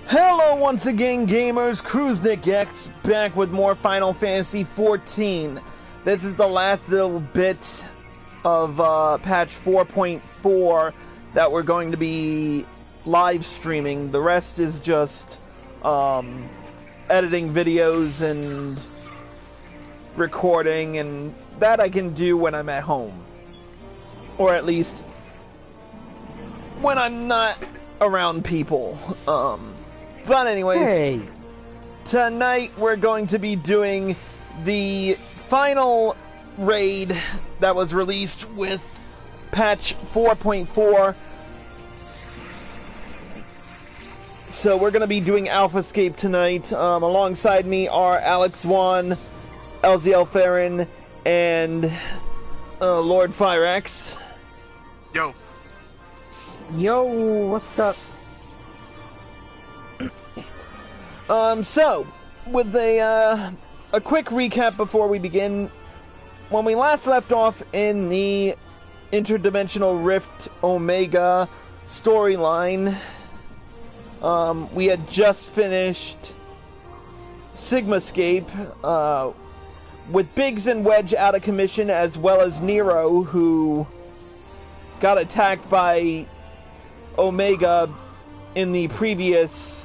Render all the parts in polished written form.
Hello once again, gamers. Cruznik X back with more Final Fantasy XIV. This is the last little bit of patch 4.4 that we're going to be live streaming. The rest is just editing videos and recording, and that I can do when I'm at home. Or at least when I'm not around people. But anyways, tonight we're going to be doing the final raid that was released with patch 4.4. So we're going to be doing Alphascape tonight. Alongside me are Alex One, LZL Farron, and Lord Fyrax. Yo. Yo, what's up? So, with a quick recap before we begin, when we last left off in the Interdimensional Rift Omega storyline, we had just finished Sigmascape, with Biggs and Wedge out of commission, as well as Nero, who got attacked by Omega in the previous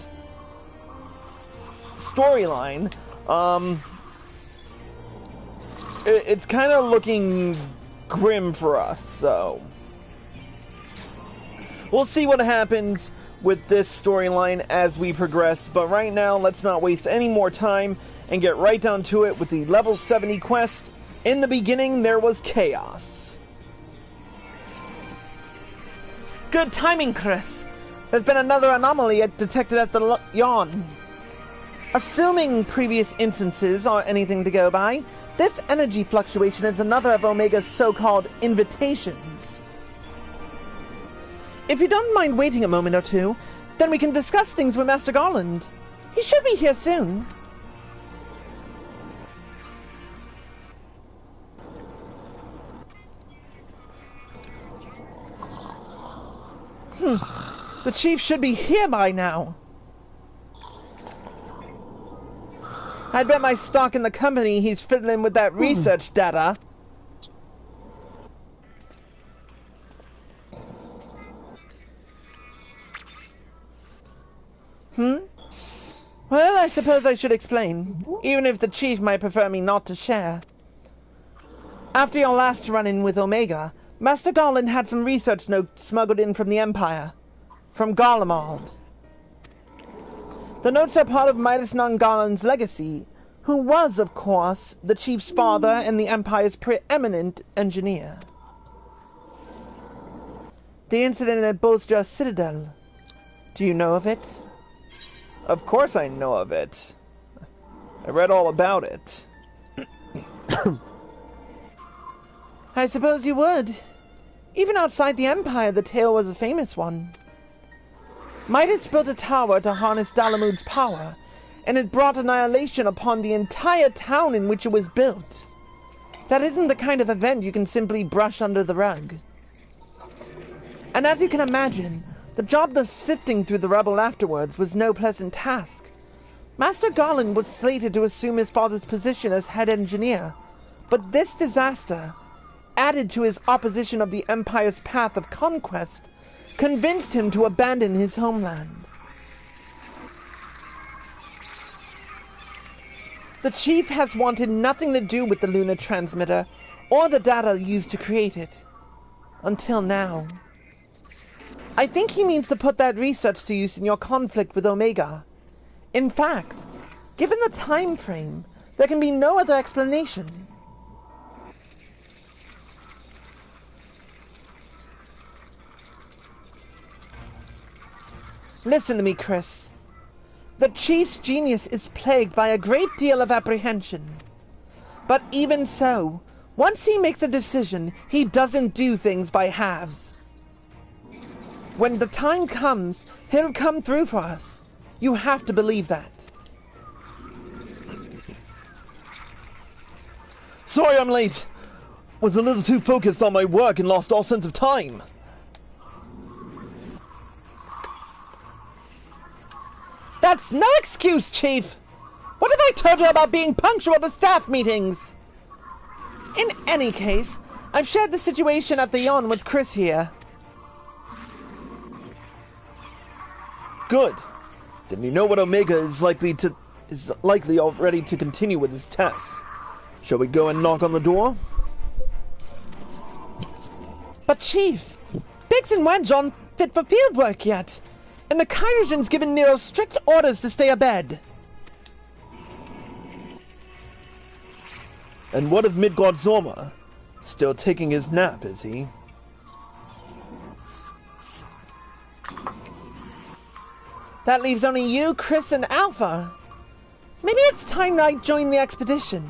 storyline. It's kind of looking grim for us, so we'll see what happens with this storyline as we progress. But right now, let's not waste any more time and get right down to it with the level 70 quest. In the beginning, there was chaos. Good timing, Chris. There's been another anomaly detected at the yawn. Assuming previous instances are anything to go by, this energy fluctuation is another of Omega's so-called invitations. If you don't mind waiting a moment or two, then we can discuss things with Master Garland. He should be here soon. The chief should be here by now. I'd bet my stock in the company he's fiddling with that research data. Well, I suppose I should explain, even if the chief might prefer me not to share. After your last run-in with Omega, Master Garland had some research notes smuggled in from the Empire. From Garlemald. The notes are part of Midas Non Garland's legacy, who was, of course, the chief's father and the Empire's preeminent engineer. The incident at Bolstra Citadel. Do you know of it? Of course I know of it. I read all about it. I suppose you would. Even outside the Empire, the tale was a famous one. Midas built a tower to harness Dalamud's power, and it brought annihilation upon the entire town in which it was built. That isn't the kind of event you can simply brush under the rug. And as you can imagine, the job of sifting through the rubble afterwards was no pleasant task. Master Garland was slated to assume his father's position as head engineer, but this disaster, added to his opposition of the Empire's path of conquest, convinced him to abandon his homeland. The chief has wanted nothing to do with the lunar transmitter or the data used to create it. Until now. I think he means to put that research to use in your conflict with Omega. In fact, given the time frame, there can be no other explanation. Listen to me, Chris. The chief's genius is plagued by a great deal of apprehension. But even so, once he makes a decision, he doesn't do things by halves. When the time comes, he'll come through for us. You have to believe that. Sorry I'm late. Was a little too focused on my work and lost all sense of time. That's no excuse, Chief! What have I told you about being punctual to staff meetings? In any case, I've shared the situation at the yawn with Chris here. Good. Then you know what Omega is likely already to continue with his tests. Shall we go and knock on the door? But Chief, Biggs and Wedge aren't fit for field work yet, and the Kyrosian's given Nero strict orders to stay abed. And what of Midgard Zorma? Still taking his nap, is he? That leaves only you, Chris, and Alpha. Maybe it's time I join the expedition.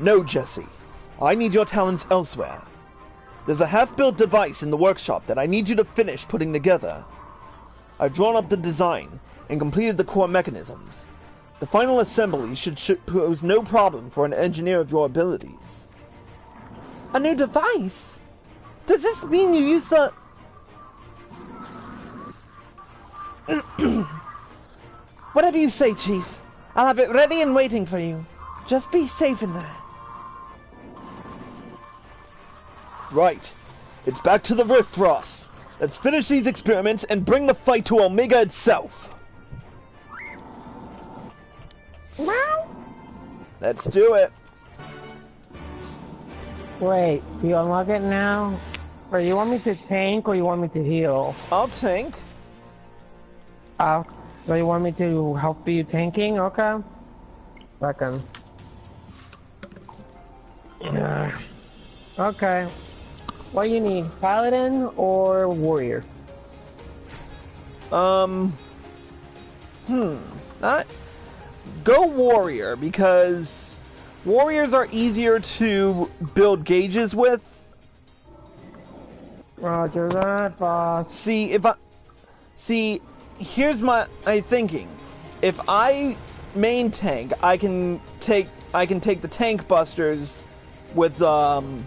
No, Jesse. I need your talents elsewhere. There's a half-built device in the workshop that I need you to finish putting together. I've drawn up the design and completed the core mechanisms. The final assembly should pose no problem for an engineer of your abilities. A new device? Does this mean you use the... Whatever you say, Chief. I'll have it ready and waiting for you. Just be safe in there. Right. It's back to the Rift, Ross. Let's finish these experiments and bring the fight to Omega itself. Let's do it. Wait, do you unlock it now? Or you want me to tank or you want me to heal? I'll tank. So you want me to help you tanking? Okay. Second. Yeah. Okay. What do you need? Paladin or warrior? Go warrior, because warriors are easier to build gauges with. Roger that, boss. Here's my thinking. If I main tank, I can take the tank busters with the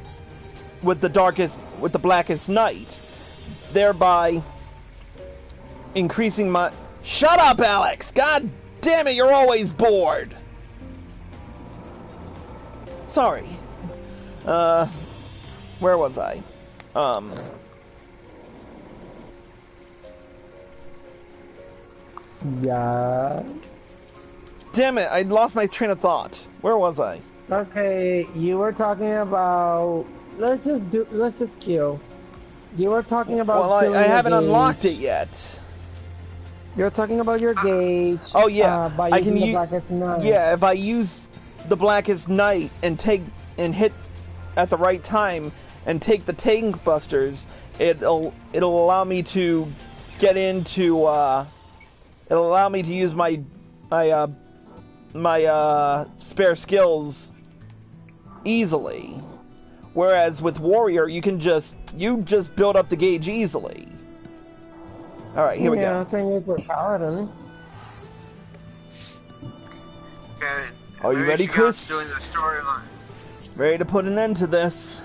blackest night, thereby increasing my... Shut up, Alex! God damn it, you're always bored! Sorry. Where was I? Yeah. Damn it, I lost my train of thought. Where was I? Okay, you were talking about... Let's just kill. You were talking about... Well, I haven't unlocked it yet. You're talking about your gauge. Oh yeah, by I can using the use... Blackest Night. Yeah, if I use the Blackest Night and hit at the right time and take the tank busters, it'll allow me to get into... It'll allow me to use my spare skills easily. Whereas with Warrior, you just build up the gauge easily. All right, here we go. Yeah, same with Paladin. Okay. Are you ready, Chris? Doing the storyline. Ready to put an end to this?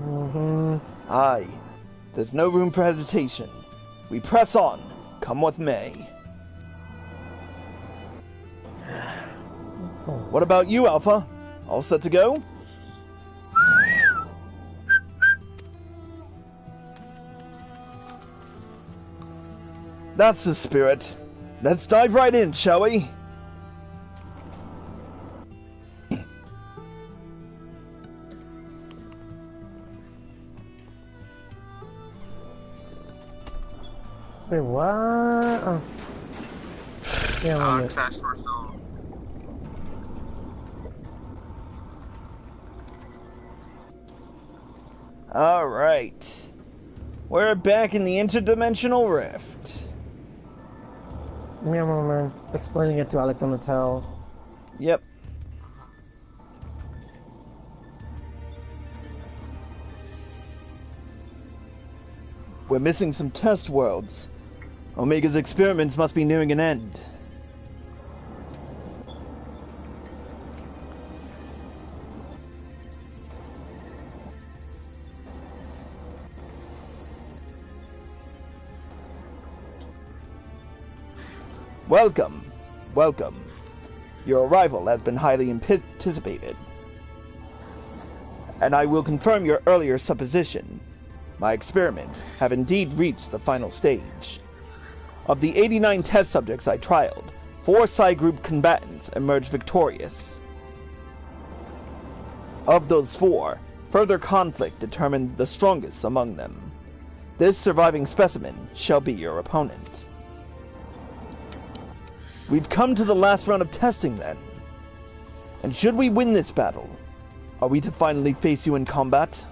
Mm-hmm. Aye. There's no room for hesitation. We press on. Come what may. What about you, Alpha? All set to go? That's the spirit. Let's dive right in, shall we? Wait, what? Oh. Yeah, Alex asked for a song. Alright. We're back in the Interdimensional Rift. Yeah, man. Explaining it to Alex on the tail. Yep. We're missing some test worlds. Omega's experiments must be nearing an end. Welcome. Welcome. Your arrival has been highly anticipated. And I will confirm your earlier supposition. My experiments have indeed reached the final stage. Of the 89 test subjects I trialed, 4 Psi Group combatants emerged victorious. Of those 4, further conflict determined the strongest among them. This surviving specimen shall be your opponent. We've come to the last round of testing then. And should we win this battle, are we to finally face you in combat?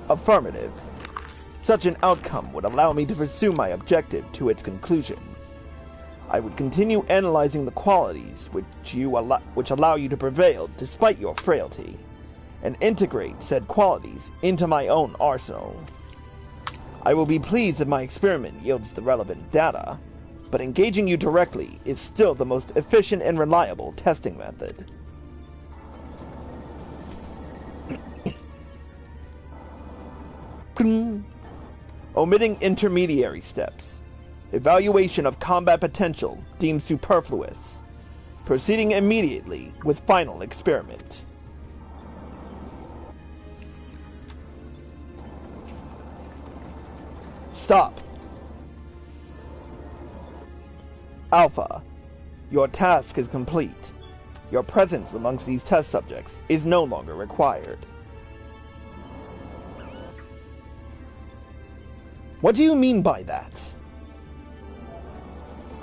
Affirmative. Such an outcome would allow me to pursue my objective to its conclusion. I would continue analyzing the qualities which allow you to prevail despite your frailty, and integrate said qualities into my own arsenal. I will be pleased if my experiment yields the relevant data, but engaging you directly is still the most efficient and reliable testing method. Omitting intermediary steps. Evaluation of combat potential deemed superfluous. Proceeding immediately with final experiment. Stop. Alpha, your task is complete. Your presence amongst these test subjects is no longer required. What do you mean by that?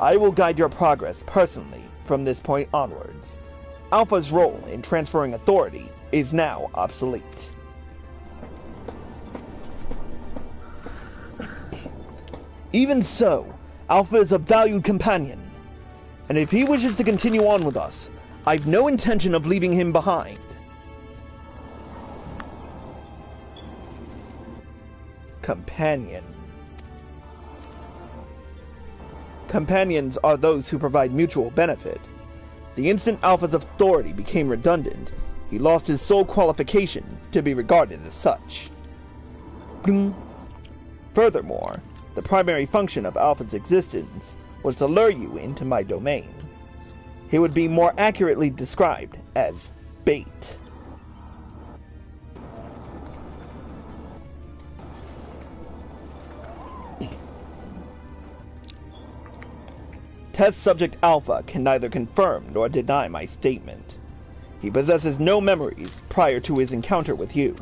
I will guide your progress personally from this point onwards. Alpha's role in transferring authority is now obsolete. Even so, Alpha is a valued companion, and if he wishes to continue on with us, I've no intention of leaving him behind. Companion. Companions are those who provide mutual benefit. The instant Alpha's authority became redundant, he lost his sole qualification to be regarded as such. Furthermore, the primary function of Alpha's existence was to lure you into my domain. He would be more accurately described as bait. Test Subject Alpha can neither confirm nor deny my statement. He possesses no memories prior to his encounter with you.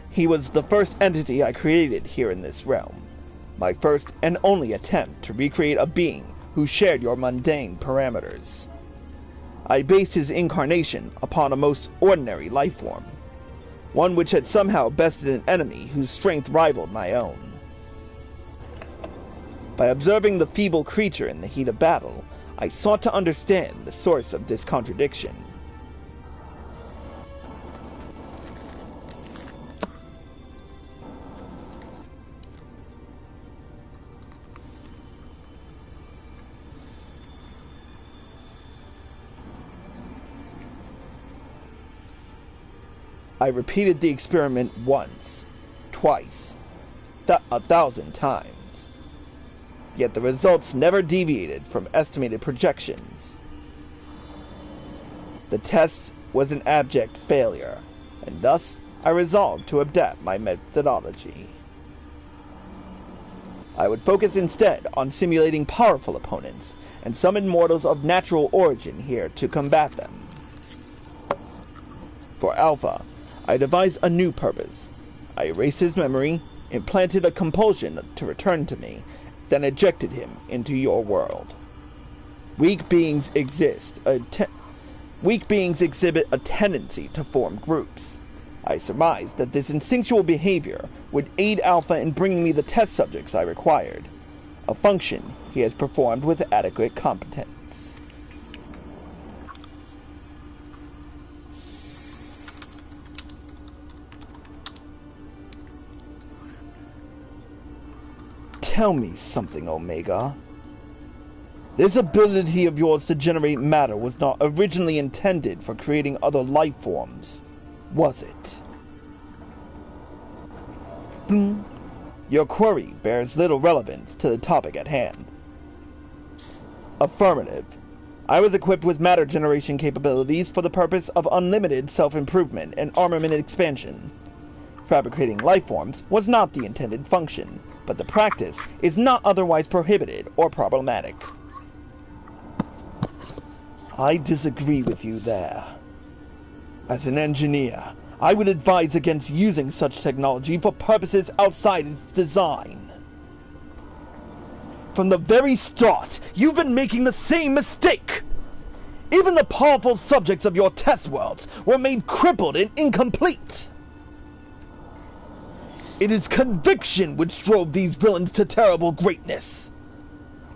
He was the first entity I created here in this realm. My first and only attempt to recreate a being who shared your mundane parameters. I based his incarnation upon a most ordinary life form. One which had somehow bested an enemy whose strength rivaled my own. By observing the feeble creature in the heat of battle, I sought to understand the source of this contradiction. I repeated the experiment once, twice, 1,000 times. Yet the results never deviated from estimated projections. The test was an abject failure, and thus I resolved to adapt my methodology. I would focus instead on simulating powerful opponents, and summon mortals of natural origin here to combat them. For Alpha, I devised a new purpose. I erased his memory, implanted a compulsion to return to me, then ejected him into your world. Weak beings exhibit a tendency to form groups. I surmised that this instinctual behavior would aid Alpha in bringing me the test subjects I required, a function he has performed with adequate competence. Tell me something, Omega. This ability of yours to generate matter was not originally intended for creating other life forms, was it? Your query bears little relevance to the topic at hand. Affirmative. I was equipped with matter generation capabilities for the purpose of unlimited self-improvement and armament expansion. Fabricating life forms was not the intended function, but the practice is not otherwise prohibited or problematic. I disagree with you there. As an engineer, I would advise against using such technology for purposes outside its design. From the very start, you've been making the same mistake! Even the powerful subjects of your test worlds were made crippled and incomplete! It is conviction which drove these villains to terrible greatness.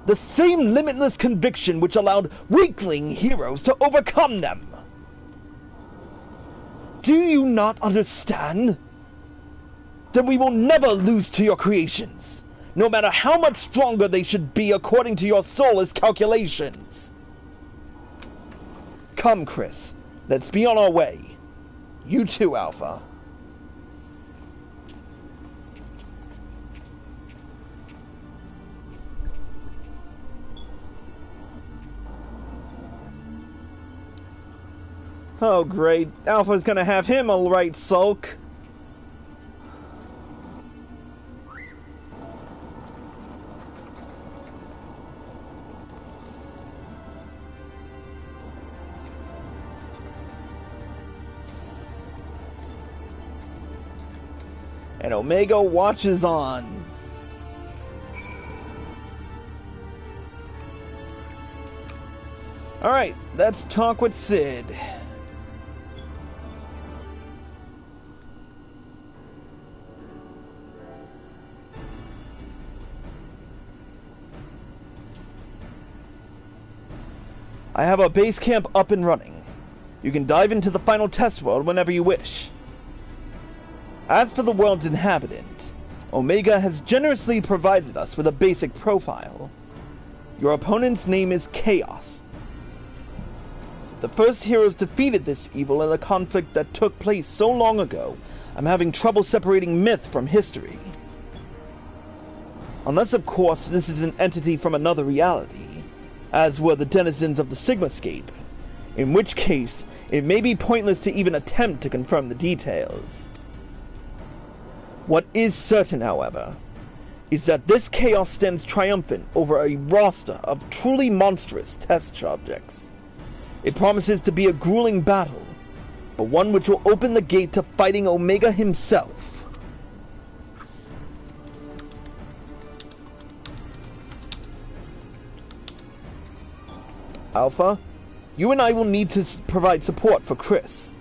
The same limitless conviction which allowed weakling heroes to overcome them. Do you not understand? Then we will never lose to your creations, no matter how much stronger they should be according to your soulless calculations. Come, Chris, let's be on our way. You too, Alpha. Oh great, Alpha's gonna have him a right sulk. And Omega watches on. Alright, let's talk with Sid. I have a base camp up and running. You can dive into the final test world whenever you wish. As for the world's inhabitant, Omega has generously provided us with a basic profile. Your opponent's name is Chaos. The first heroes defeated this evil in a conflict that took place so long ago, I'm having trouble separating myth from history. Unless, of course, this is an entity from another reality, as were the denizens of the Sigmascape, in which case it may be pointless to even attempt to confirm the details. What is certain, however, is that this chaos stands triumphant over a roster of truly monstrous test subjects. It promises to be a grueling battle, but one which will open the gate to fighting Omega himself. Alpha, you and I will need to provide support for Chris.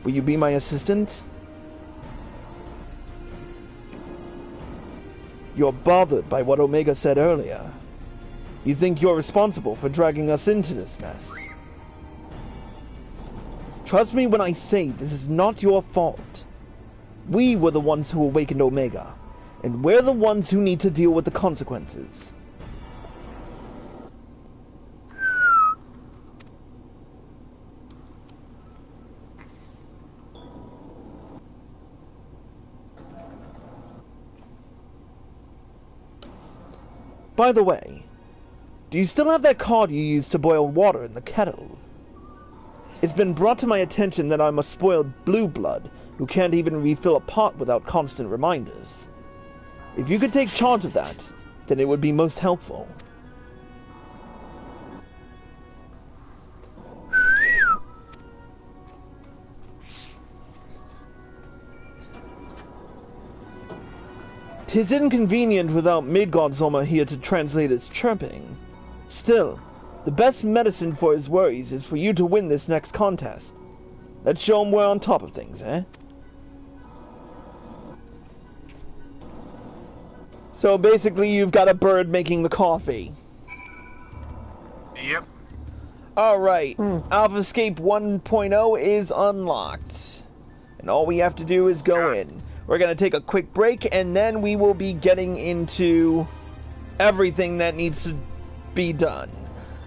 Will you be my assistant? You're bothered by what Omega said earlier. You think you're responsible for dragging us into this mess. Trust me when I say this is not your fault. We were the ones who awakened Omega, and we're the ones who need to deal with the consequences. By the way, do you still have that card you used to boil water in the kettle? It's been brought to my attention that I'm a spoiled blue blood who can't even refill a pot without constant reminders. If you could take charge of that, then it would be most helpful. Tis inconvenient without Midgardsormr here to translate his chirping. Still, the best medicine for his worries is for you to win this next contest. Let's show him we're on top of things, eh? So basically you've got a bird making the coffee. Yep. Alright, Alphascape 1.0 is unlocked. And all we have to do is go in. We're going to take a quick break, and then we will be getting into everything that needs to be done.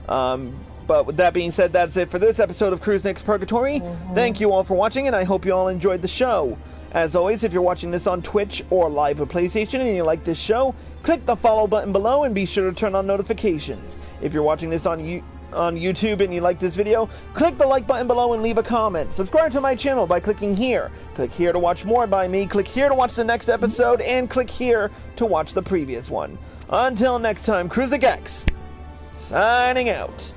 But with that being said, that's it for this episode of Cruise Nick's Purgatory. Thank you all for watching, and I hope you all enjoyed the show. As always, if you're watching this on Twitch or live with PlayStation and you like this show, click the follow button below and be sure to turn on notifications. If you're watching this on YouTube and you like this video, click the like button below and leave a comment. Subscribe to my channel by clicking here. Click here to watch more by me, click here to watch the next episode, and click here to watch the previous one. Until next time, Cruzagex, signing out.